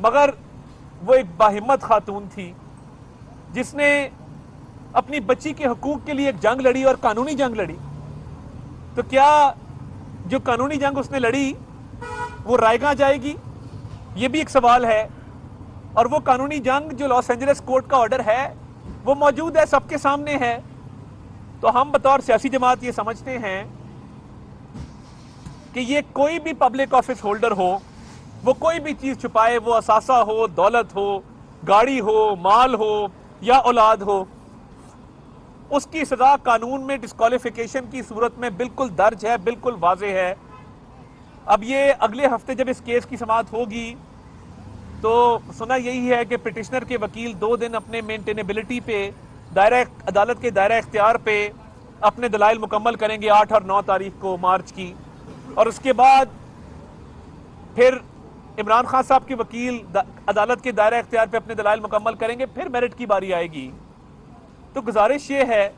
مگر وہ ایک باہمت خاتون تھی جس نے اپنی بچی کے حقوق کے لیے ایک جنگ لڑی اور قانونی جنگ لڑی. تو کیا جو قانونی جنگ اس نے لڑی وہ رائے گاہ جائے گی؟ یہ بھی ایک سوال ہے. اور وہ قانونی جنگ جو لاس اینجلس کورٹ کا آرڈر ہے وہ موجود ہے، سب کے سامنے ہے. تو ہم بطور سیاسی جماعت یہ سمجھتے ہیں کہ یہ کوئی بھی پبلک آفس ہولڈر ہو، وہ کوئی بھی چیز چھپائے، وہ اثاثہ ہو، دولت ہو، گاڑی ہو، مال ہو یا اولاد ہو، اس کی سزا قانون میں ڈسکوالیفیکیشن کی صورت میں بالکل درج ہے، بالکل واضح ہے. اب یہ اگلے ہفتے جب اس کیس کی سماعت ہوگی تو سنا یہی ہے کہ پٹیشنر کے وکیل 2 دن اپنے مینٹینیبلٹی پہ عدالت کے دائرہ اختیار پہ اپنے دلائل مکمل کریں گے 8 اور 9 تاریخ کو مارچ کی. اور اس کے بعد پھر عمران خان صاحب کے وکیل عدالت کے دائرہ اختیار پہ اپنے دلائل مکمل کریں گے، پھر میرٹ کی باری آئے گی. تو گزارش یہ ہے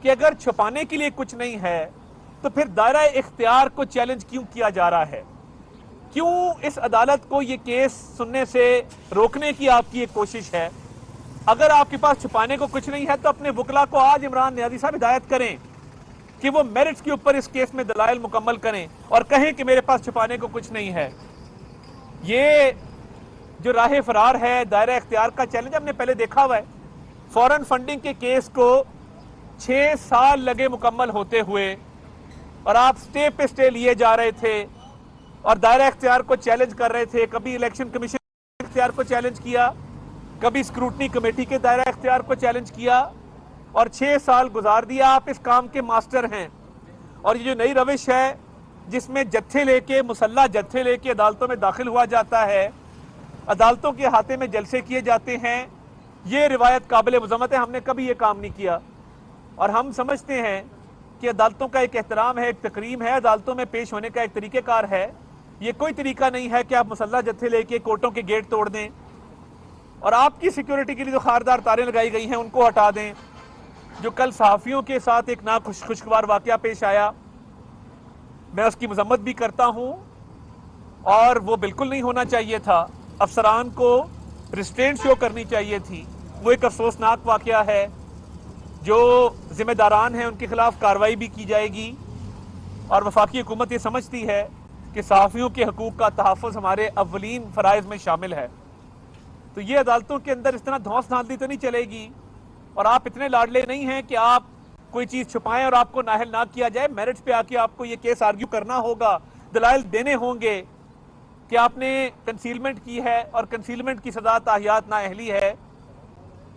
کہ اگر چھپانے کے لیے کچھ نہیں ہے تو پھر دائرہ اختیار کو چیلنج کیوں کیا جا رہا ہے؟ کیوں اس عدالت کو یہ کیس سننے سے روکنے کی آپ کی ایک کوشش ہے؟ اگر آپ کے پاس چھپانے کو کچھ نہیں ہے تو اپنے وکلا کو آج عمران نیازی صاحب ہدایت کریں کہ وہ میرٹس کے اوپر اس کیس میں دلائل مکمل کریں اور کہیں کہ میرے پاس چھپانے کو کچھ نہیں ہے. یہ جو راہ فرار ہے دائرہ اختیار کا چیلنج ہم نے پہلے دیکھا ہوا ہے. فورن فنڈنگ کے کیس کو 6 سال لگے مکمل ہوتے ہوئے اور آپ سٹے پہ سٹے لیے جا رہے تھے اور دائرہ اختیار کو چیلنج کر رہے تھے. کبھی الیکشن کمیشن اختیار کو چیلنج کیا، کبھی اسکروٹنی کمیٹی کے دائرہ اختیار کو چیلنج کیا اور 6 سال گزار دیا. آپ اس کام کے ماسٹر ہیں. اور یہ جو نئی روش ہے جس میں جتھے لے کے، مسلح جتھے لے کے عدالتوں میں داخل ہوا جاتا ہے، عدالتوں کے احاطے میں جلسے کیے جاتے ہیں، یہ روایت قابل مذمت ہے. ہم نے کبھی یہ کام نہیں کیا اور ہم سمجھتے ہیں کہ عدالتوں کا ایک احترام ہے، ایک تکریم ہے، عدالتوں میں پیش ہونے کا ایک طریقہ کار ہے. یہ کوئی طریقہ نہیں ہے کہ آپ مسلح جتھے لے کے کورٹوں کے گیٹ توڑ دیں اور آپ کی سیکیورٹی کے لیے جو خاردار تاریں لگائی گئی ہیں ان کو ہٹا دیں. جو کل صحافیوں کے ساتھ ایک خوشگوار واقعہ پیش آیا، میں اس کی مذمت بھی کرتا ہوں اور وہ بالکل نہیں ہونا چاہیے تھا. افسران کو ریسٹرینٹ شو کرنی چاہیے تھی. وہ ایک افسوسناک واقعہ ہے. جو ذمہ داران ہیں ان کے خلاف کارروائی بھی کی جائے گی اور وفاقی حکومت یہ سمجھتی ہے کہ صحافیوں کے حقوق کا تحفظ ہمارے اولین فرائض میں شامل ہے. تو یہ عدالتوں کے اندر اس طرح دھونس دھاندلی تو نہیں چلے گی اور آپ اتنے لاڈلے نہیں ہیں کہ آپ کوئی چیز چھپائیں اور آپ کو نااہل نہ کیا جائے. میرٹس پہ آ کے آپ کو یہ کیس آرگیو کرنا ہوگا، دلائل دینے ہوں گے کہ آپ نے کنسیلمنٹ کی ہے اور کنسیلمنٹ کی سزا تاحیات نااہلی ہے.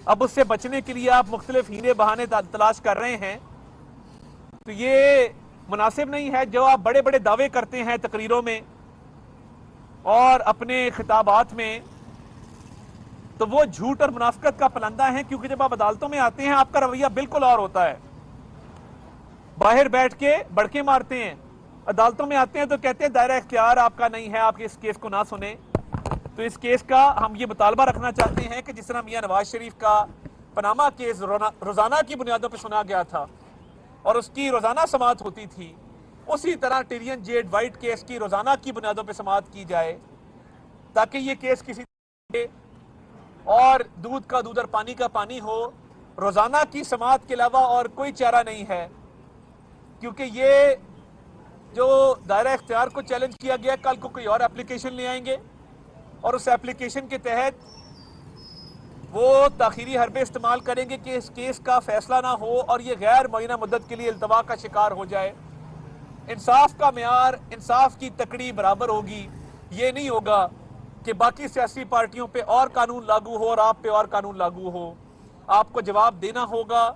اب اس سے بچنے کے لیے آپ مختلف ہیلے بہانے تلاش کر رہے ہیں. تو یہ مناسب نہیں ہے. جو آپ بڑے بڑے دعوے کرتے ہیں تقریروں میں اور اپنے خطابات میں، تو وہ جھوٹ اور منافقت کا پلندہ ہیں. کیونکہ جب آپ عدالتوں میں آتے ہیں آپ کا رویہ بالکل اور ہوتا ہے. باہر بیٹھ کے بڑکے مارتے ہیں، عدالتوں میں آتے ہیں تو کہتے ہیں دائرہ اختیار آپ کا نہیں ہے، آپ اس کیس کو نہ سنیں. تو اس کیس کا ہم یہ مطالبہ رکھنا چاہتے ہیں کہ جس طرح میاں نواز شریف کا پاناما کیس روزانہ کی بنیادوں پہ سنا گیا تھا اور اس کی روزانہ سماعت ہوتی تھی، اسی طرح ٹیرین جیڈ وائٹ کیس کی روزانہ کی بنیادوں پہ سماعت کی جائے تاکہ یہ کیس کسی اور دودھ کا دودھ اور پانی کا پانی ہو. روزانہ کی سماعت کے علاوہ اور کوئی چارہ نہیں ہے. کیونکہ یہ جو دائرہ اختیار کو چیلنج کیا گیا، کل کو کوئی اور اپلیکیشن لے آئیں گے اور اس اپلیکیشن کے تحت وہ تاخیری حربے استعمال کریں گے کہ اس کیس کا فیصلہ نہ ہو اور یہ غیر معینہ مدت کے لیے التوا کا شکار ہو جائے. انصاف کا معیار، انصاف کی تکڑی برابر ہوگی. یہ نہیں ہوگا کہ باقی سیاسی پارٹیوں پہ اور قانون لاگو ہو اور آپ پہ اور قانون لاگو ہو. آپ کو جواب دینا ہوگا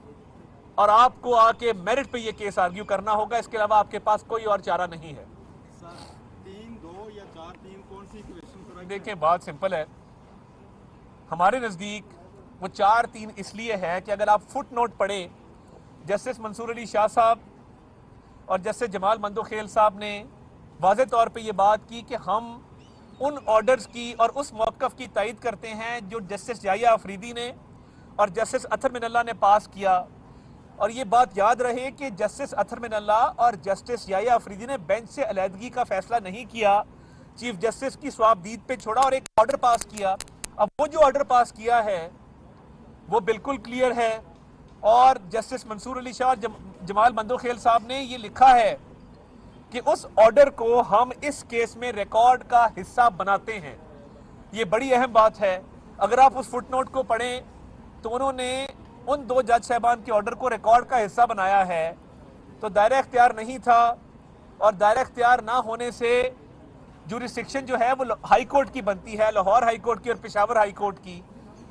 اور آپ کو آ کے میرٹ پہ یہ کیس آرگیو کرنا ہوگا. اس کے علاوہ آپ کے پاس کوئی اور چارہ نہیں ہے. دیکھیں بات سمپل ہے. ہمارے نزدیک وہ 4-3 اس لیے ہے کہ اگر آپ فٹ نوٹ پڑھیں، جسٹس منصور علی شاہ صاحب اور جسٹس جمال مندوخیل صاحب نے واضح طور پہ یہ بات کی کہ ہم ان آرڈرز کی اور اس موقف کی تائید کرتے ہیں جو جسٹس یحییٰ افریدی نے اور جسٹس اطہر من اللہ نے پاس کیا. اور یہ بات یاد رہے کہ جسٹس اطہر من اللہ اور جسٹس یحییٰ افریدی نے بینچ سے علیحدگی کا فیصلہ نہیں کیا، چیف جسٹس کی صوابدید پہ چھوڑا اور ایک آرڈر پاس کیا. اب وہ جو آرڈر پاس کیا ہے وہ بالکل کلیئر ہے, اور جسٹس منصور علی شاہ اور جمال بندوخیل صاحب نے یہ لکھا ہے کہ اس آرڈر کو ہم اس کیس میں ریکارڈ کا حصہ بناتے ہیں. یہ بڑی اہم بات ہے. اگر آپ اس فٹ نوٹ کو پڑھیں تو انہوں نے ان دو جج صاحبان کے آرڈر کو ریکارڈ کا حصہ بنایا ہے. تو دائرہ اختیار نہیں تھا, اور دائرہ اختیار نہ ہونے سے جورسڈکشن جو ہے وہ ہائی کورٹ کی بنتی ہے, لاہور ہائی کورٹ کی اور پشاور ہائی کورٹ کی.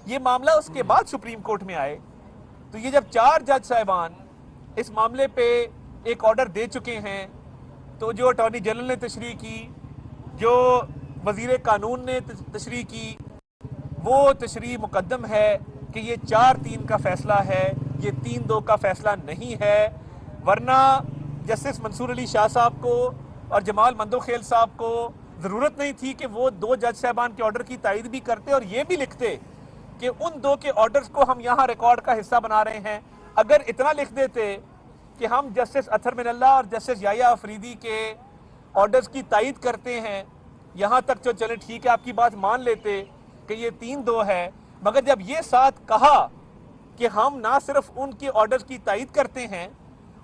یہ معاملہ اس کے بعد سپریم کورٹ میں آئے. تو یہ جب 4 جج صاحبان اس معاملے پہ ایک آرڈر دے چکے ہیں, تو جو اٹارنی جنرل نے تشریح کی, جو وزیر قانون نے تشریح کی, وہ تشریح مقدم ہے کہ یہ 4-3 کا فیصلہ ہے, یہ 3-2 کا فیصلہ نہیں ہے. ورنہ جسٹس منصور علی شاہ صاحب کو اور جمال بندوخیل صاحب کو ضرورت نہیں تھی کہ وہ 2 جج صاحبان کے آرڈر کی تائید بھی کرتے اور یہ بھی لکھتے کہ ان 2 کے آرڈرز کو ہم یہاں ریکارڈ کا حصہ بنا رہے ہیں. اگر اتنا لکھ دیتے کہ ہم جسٹس اطہر من اللہ اور جسٹس یحییٰ افریدی کے آرڈرز کی تائید کرتے ہیں, یہاں تک جو چلے ٹھیک ہے آپ کی بات مان لیتے کہ یہ 3-2 ہے. مگر جب یہ ساتھ کہا کہ ہم نہ صرف ان کے آرڈرز کی تائید کرتے ہیں,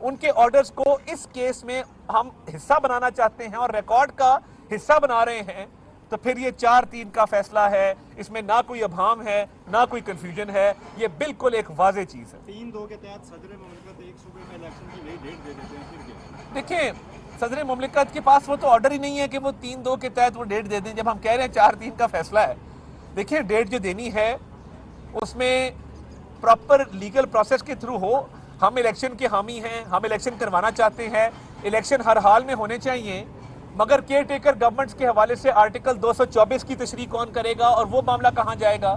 ان کے آرڈرز کو اس کیس میں ہم حصہ بنانا چاہتے ہیں اور ریکارڈ کا حصہ بنا رہے ہیں, تو پھر یہ 4-3 کا فیصلہ ہے. اس میں نہ کوئی ابہام ہے, نہ کوئی کنفیوژن ہے, یہ بالکل ایک واضح چیز ہے. 3-2 کے تحت صدر مملکت ایک صوبے میں الیکشن کی نئی ڈیٹ دے دیتے ہیں, پھر کیا؟ دیکھیں, صدر مملکت کے پاس وہ تو آرڈر ہی نہیں ہے کہ وہ 3-2 کے تحت وہ ڈیٹ دے دیں, جب ہم کہہ رہے ہیں 4-3 کا فیصلہ ہے. دیکھیں, ڈیٹ جو دینی ہے اس میں پراپر لیگل پروسیس کے تھرو ہو. ہم الیکشن کے حامی ہیں, ہم الیکشن کروانا چاہتے ہیں, الیکشن ہر حال میں ہونے چاہیے. مگر کیئر ٹیکر گورنمنٹس کے حوالے سے آرٹیکل 224 کی تشریح کون کرے گا, اور وہ معاملہ کہاں جائے گا؟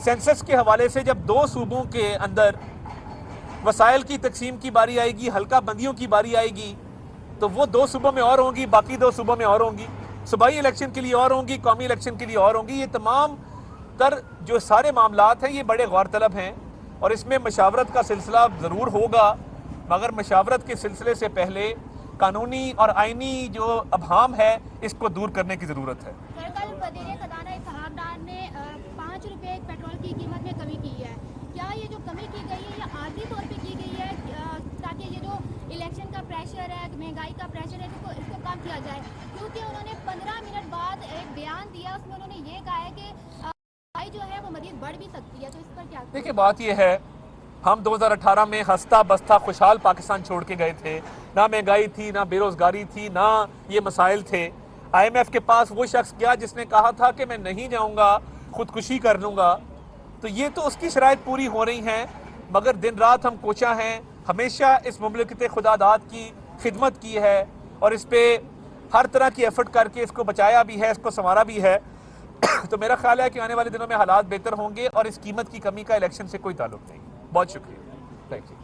سینسس کے حوالے سے جب 2 صوبوں کے اندر وسائل کی تقسیم کی باری آئے گی, حلقہ بندیوں کی باری آئے گی, تو وہ 2 صوبوں میں اور ہوں گی, باقی 2 صوبوں میں اور ہوں گی. صوبائی الیکشن کے لیے اور ہوں گی, قومی الیکشن کے لیے اور ہوں گی. یہ تمام تر جو سارے معاملات ہیں یہ بڑے غور طلب ہیں, اور اس میں مشاورت کا سلسلہ ضرور ہوگا, مگر مشاورت کے سلسلے سے پہلے قانونی اور آئینی جو ابہام ہے اس کو دور کرنے کی ضرورت ہے. کل وزیر خزانہ اسحاق ڈار نے 5 روپے پیٹرول کی قیمت میں کمی کی ہے. کیا یہ جو کمی کی گئی ہے یہ عارضی طور پہ کی گئی ہے تاکہ یہ جو الیکشن کا پریشر ہے, مہنگائی کا پریشر ہے, اس کو کم کیا جائے؟ کیونکہ انہوں نے 15 منٹ بعد ایک بیان دیا, اس میں انہوں نے یہ کہا ہے کہ مہنگائی جو ہے وہ مزید بڑھ بھی سکتی ہے. تو اس پر کیا؟ دیکھیں, بات یہ ہے, ہم 2018 میں ہنستا بستا خوشحال پاکستان چھوڑ کے گئے تھے. نہ مہنگائی تھی, نہ بے روزگاری تھی, نہ یہ مسائل تھے. آئی ایم ایف کے پاس وہ شخص گیا جس نے کہا تھا کہ میں نہیں جاؤں گا, خودکشی کر لوں گا. تو یہ تو اس کی شرائط پوری ہو رہی ہیں, مگر دن رات ہم کوشاں ہیں, ہمیشہ اس مملکت خدا داد کی خدمت کی ہے, اور اس پہ ہر طرح کی ایفرٹ کر کے اس کو بچایا بھی ہے, اس کو سنوارا بھی ہے. تو میرا خیال ہے کہ آنے والے دنوں میں حالات بہتر ہوں گے, اور اس قیمت کی کمی کا الیکشن سے کوئی تعلق نہیں. بہت شکریہ. Thank you.